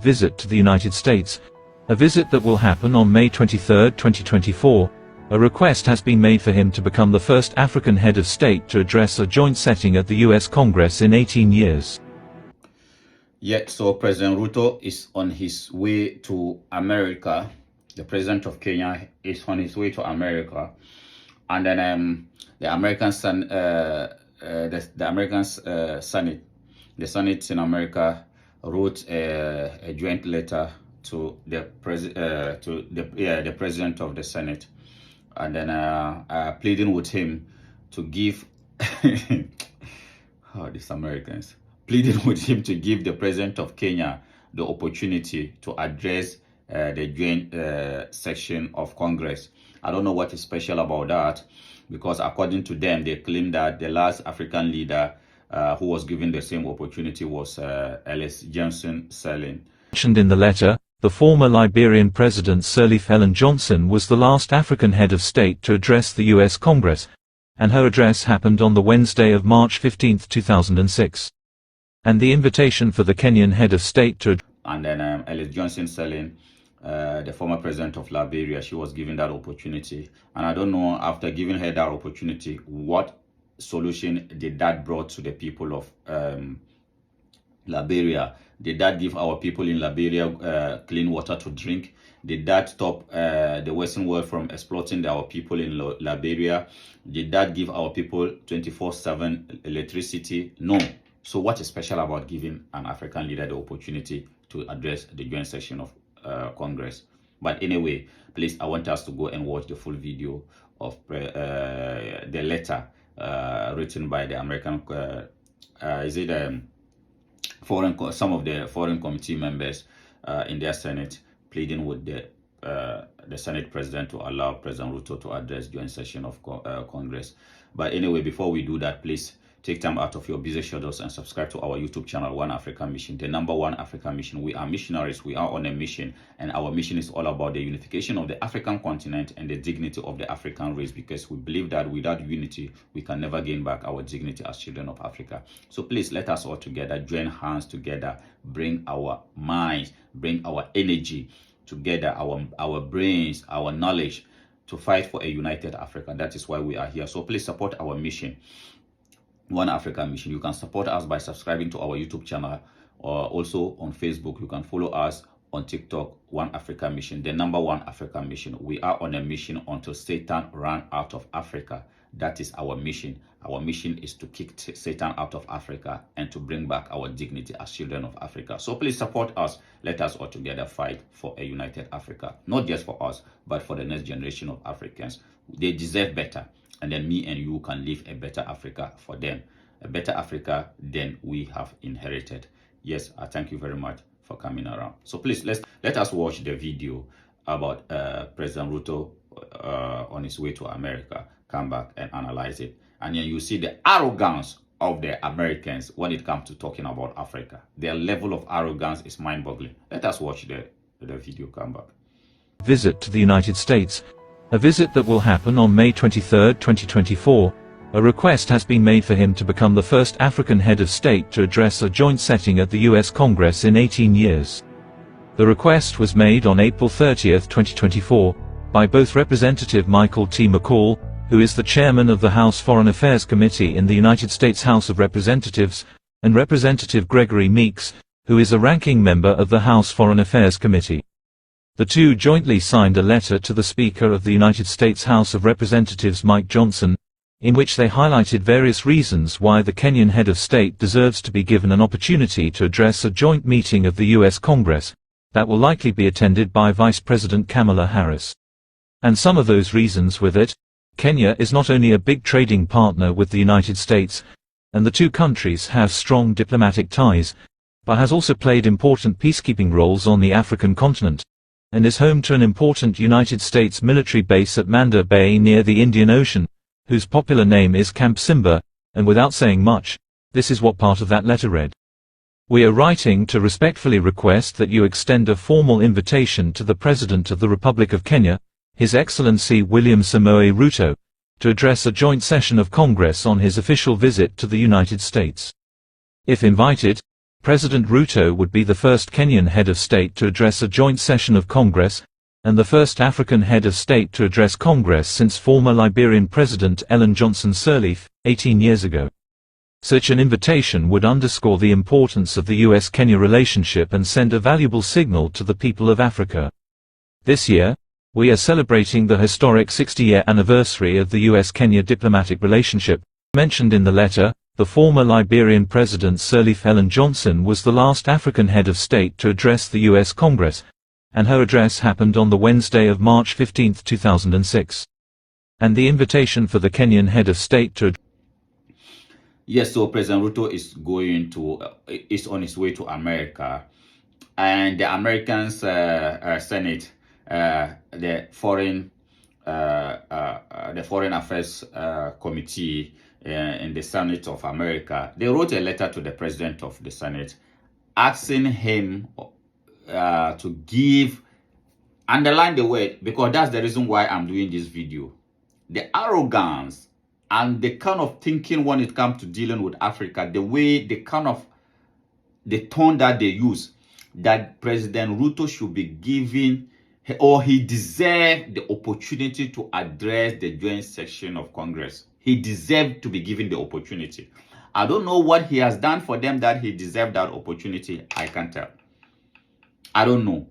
visit to the United States, a visit that will happen on May 23, 2024, a request has been made for him to become the first African head of state to address a joint setting at the US Congress in 18 years. Yeah, so President Ruto is on his way to America. The president of Kenya is on his way to America. And then the American Senate, the Senate in America wrote a joint letter to the president of the Senate, and then pleading with him to give these Americans pleading with him to give the president of Kenya the opportunity to address the joint section of Congress. I don't know what is special about that, because according to them, they claim that the last African leader who was given the same opportunity was Ellen Johnson Sirleaf. Mentioned in the letter, the former Liberian President Sirleaf Ellen Johnson was the last African head of state to address the US Congress, and her address happened on the Wednesday of March 15, 2006. And the invitation for the Kenyan head of state to and then Ellen Johnson Sirleaf, the former president of Liberia, she was given that opportunity. And I don't know, after giving her that opportunity, what solution did that brought to the people of Liberia? Did that give our people in Liberia clean water to drink? Did that stop the Western world from exploiting our people in Liberia? Did that give our people 24/7 electricity? No. So what is special about giving an African leader the opportunity to address the joint session of Congress? But anyway, please, I want us to go and watch the full video of the letter written by the American, some of the foreign committee members in their Senate, pleading with the Senate president to allow President Ruto to address joint session of Congress. But anyway, before we do that, please take time out of your busy schedules and subscribe to our YouTube channel, One Africa Mission, the #1 Africa Mission. We are missionaries. We are on a mission, and our mission is all about the unification of the African continent and the dignity of the African race, because we believe that without unity, we can never gain back our dignity as children of Africa. So please, let us all together join hands together, bring our minds, bring our energy together, our brains, our knowledge, to fight for a united Africa. That is why we are here. So please support our mission, One Africa Mission. You can support us by subscribing to our YouTube channel, or also on Facebook. You can follow us on TikTok, One Africa Mission, the #1 Africa Mission. We are on a mission until Satan runs out of Africa. That is our mission. Our mission is to kick Satan out of Africa and to bring back our dignity as children of Africa. So please support us. Let us all together fight for a united Africa. Not just for us, but for the next generation of Africans. They deserve better. And then me and you can live a better Africa for them. A better Africa than we have inherited. Yes, I thank you very much for coming around. So please, let us watch the video about President Ruto on his way to America. Come back and analyze it. And then you see the arrogance of the Americans when it comes to talking about Africa. Their level of arrogance is mind-boggling. Let us watch the video. Come back. Visit to the United States, a visit that will happen on May 23, 2024. A request has been made for him to become the first African head of state to address a joint setting at the US Congress in 18 years. The request was made on April 30, 2024, by both Representative Michael T. McCall, who is the chairman of the House Foreign Affairs Committee in the United States House of Representatives, and Representative Gregory Meeks, who is a ranking member of the House Foreign Affairs Committee. The two jointly signed a letter to the Speaker of the United States House of Representatives Mike Johnson, in which they highlighted various reasons why the Kenyan head of state deserves to be given an opportunity to address a joint meeting of the US Congress, that will likely be attended by Vice President Kamala Harris. And some of those reasons with it: Kenya is not only a big trading partner with the United States, and the two countries have strong diplomatic ties, but has also played important peacekeeping roles on the African continent, and is home to an important United States military base at Manda Bay near the Indian Ocean, whose popular name is Camp Simba. And without saying much, this is what part of that letter read. We are writing to respectfully request that you extend a formal invitation to the President of the Republic of Kenya, His Excellency William Samoei Ruto, to address a joint session of Congress on his official visit to the United States. If invited, President Ruto would be the first Kenyan head of state to address a joint session of Congress, and the first African head of state to address Congress since former Liberian President Ellen Johnson Sirleaf, 18 years ago. Such an invitation would underscore the importance of the US-Kenya relationship and send a valuable signal to the people of Africa. This year, we are celebrating the historic 60-year anniversary of the US-Kenya diplomatic relationship. Mentioned in the letter, the former Liberian President Sirleaf Ellen Johnson was the last African head of state to address the US Congress, and her address happened on the Wednesday of March 15, 2006. And the invitation for the Kenyan head of state to Yes, so President Ruto is on his way to America, and the American Senate, the Foreign Affairs Committee in the Senate of America, they wrote a letter to the President of the Senate asking him to underline the word, because that's the reason why I'm doing this video. The arrogance and the kind of thinking when it comes to dealing with Africa, the tone that they use, that President Ruto should be given, or he deserved the opportunity to address the joint session of Congress. He deserved to be given the opportunity. I don't know what he has done for them that he deserved that opportunity. I can't tell. I don't know.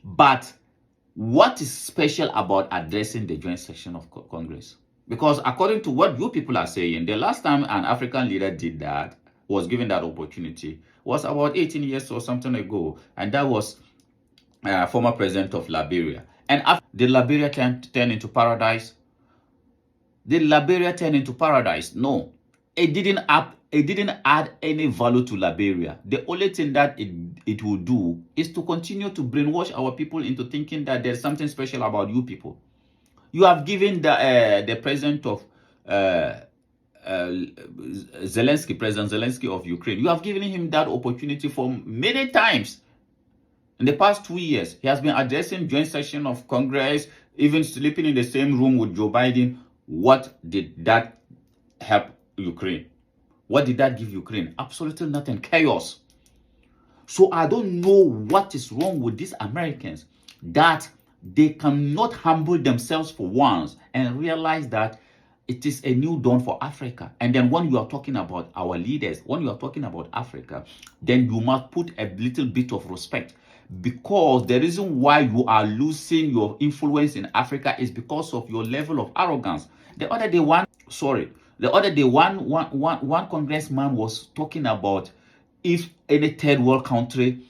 But what is special about addressing the joint session of Congress? Because according to what you people are saying, the last time an African leader did that, was given that opportunity, was about 18 years or something ago. And that was former president of Liberia. And after, did Liberia turn into paradise? Did Liberia turn into paradise? No. It didn't add any value to Liberia. The only thing that it will do is to continue to brainwash our people into thinking that there's something special about you people. You have given the president of President Zelensky of Ukraine, you have given him that opportunity for many times. In the past 2 years, he has been addressing joint session of Congress, even sleeping in the same room with Joe Biden. What did that help Ukraine? What did that give Ukraine? Absolutely nothing. Chaos. So I don't know what is wrong with these Americans, that they cannot humble themselves for once and realize that it is a new dawn for Africa. And then when you are talking about our leaders, when you are talking about Africa, then you must put a little bit of respect. Because the reason why you are losing your influence in Africa is because of your level of arrogance. The other day, one congressman was talking about if any third world country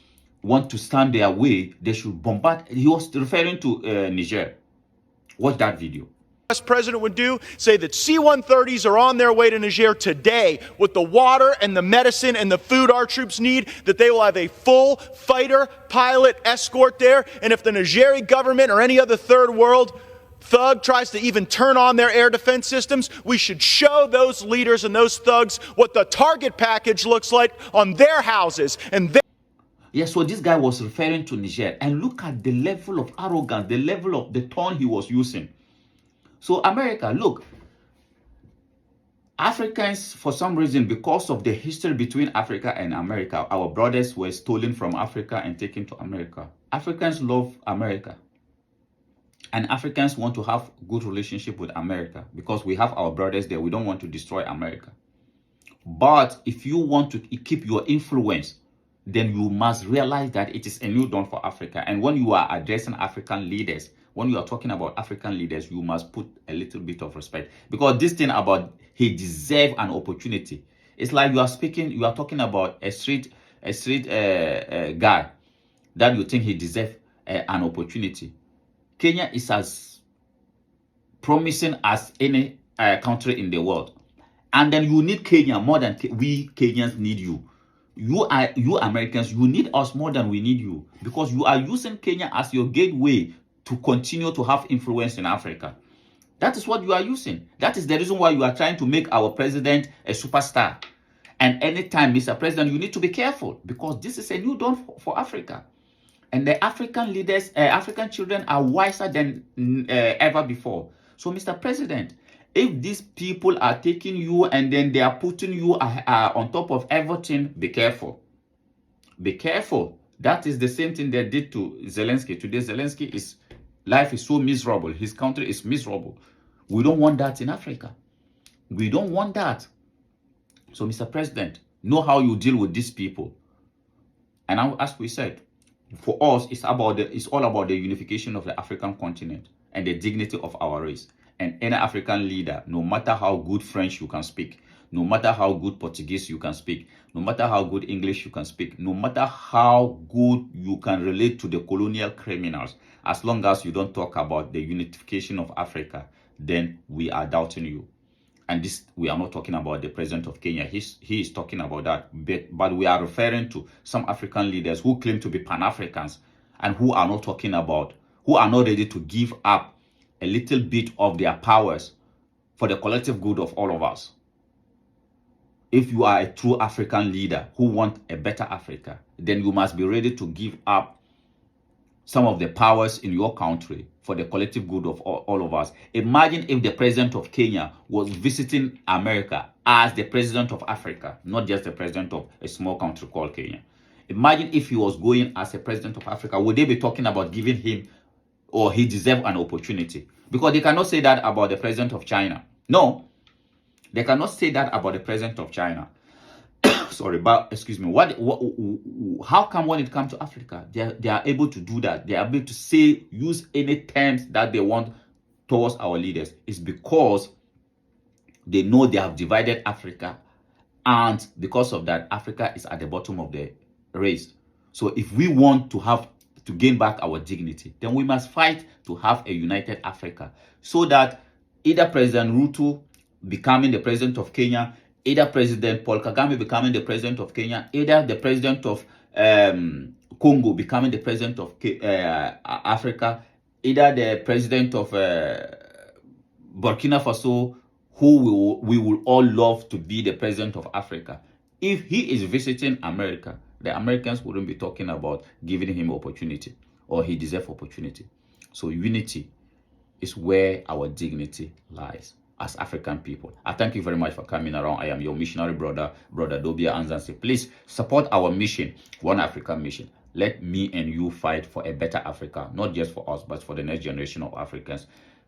want to stand their way, they should bombard. He was referring to Niger. Watch that video. U.S. president would do, say that C-130s are on their way to Niger today with the water and the medicine and the food our troops need, that they will have a full fighter pilot escort there. And if the Nigerian government or any other third world thug tries to even turn on their air defense systems, we should show those leaders and those thugs what the target package looks like on their houses. And yes, so this guy was referring to Niger. And look at the level of arrogance, the level of the tone he was using. So America, look, Africans, for some reason, because of the history between Africa and America, our brothers were stolen from Africa and taken to America. Africans love America. And Africans want to have good relationship with America because we have our brothers there. We don't want to destroy America. But if you want to keep your influence, then you must realize that it is a new dawn for Africa. And when you are addressing African leaders, when you are talking about African leaders, you must put a little bit of respect. Because this thing about he deserved an opportunity, it's like you are talking about a street guy that you think he deserves an opportunity. Kenya is as promising as any country in the world. And then you need Kenya more than we Kenyans need you. You Americans, you need us more than we need you. Because you are using Kenya as your gateway to continue to have influence in Africa. That is what you are using. That is the reason why you are trying to make our president a superstar. And anytime, Mr. President, you need to be careful because this is a new dawn for Africa. And the African leaders, African children are wiser than ever before. So, Mr. President, if these people are taking you and then they are putting you on top of everything, be careful. be careful. That is the same thing they did to Zelensky. Today, Zelensky life is so miserable. His country is miserable. We don't want that in Africa. We don't want that. So, Mr. President, know how you deal with these people. And as we said, for us, it's all about the unification of the African continent and the dignity of our race. And any African leader, no matter how good French you can speak, no matter how good Portuguese you can speak, no matter how good English you can speak, no matter how good you can relate to the colonial criminals, as long as you don't talk about the unification of Africa, then we are doubting you. And this, we are not talking about the president of Kenya. He is talking about that. But we are referring to some African leaders who claim to be Pan-Africans and who are not ready to give up a little bit of their powers for the collective good of all of us. If you are a true African leader who wants a better Africa, then you must be ready to give up some of the powers in your country for the collective good of all of us. Imagine if the president of Kenya was visiting America as the president of Africa, not just the president of a small country called Kenya. Imagine if he was going as a president of Africa. Would they be talking about giving him, or he deserves an opportunity? Because they cannot say that about the president of China. No, they cannot say that about the president of China. Sorry, but excuse me. How come when it comes to Africa, they are able to do that? They are able to use any terms that they want towards our leaders. It's because they know they have divided Africa, and because of that, Africa is at the bottom of the race. So if we want to gain back our dignity, then we must fight to have a united Africa, so that either President Ruto becoming the president of Kenya, either President Paul Kagame becoming the president of Kenya, either the president of Congo becoming the president of Africa, either the president of Burkina Faso, who we will all love to be the president of Africa. If he is visiting America, the Americans wouldn't be talking about giving him opportunity, or he deserves opportunity. So unity is where our dignity lies as African people. I thank you very much for coming around. I am your missionary brother, Brother Dobia Anzansi. Please support our mission, One Africa Mission. Let me and you fight for a better Africa, not just for us, but for the next generation of Africans.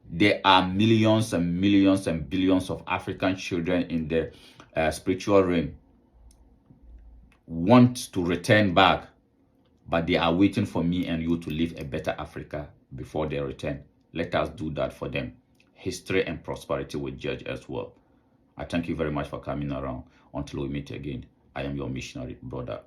There are millions and millions and billions of African children in the spiritual realm want to return back, but they are waiting for me and you to live a better Africa before they return. Let us do that for them. History and prosperity will judge as well. I thank you very much for coming around. Until we meet again, I am your missionary brother.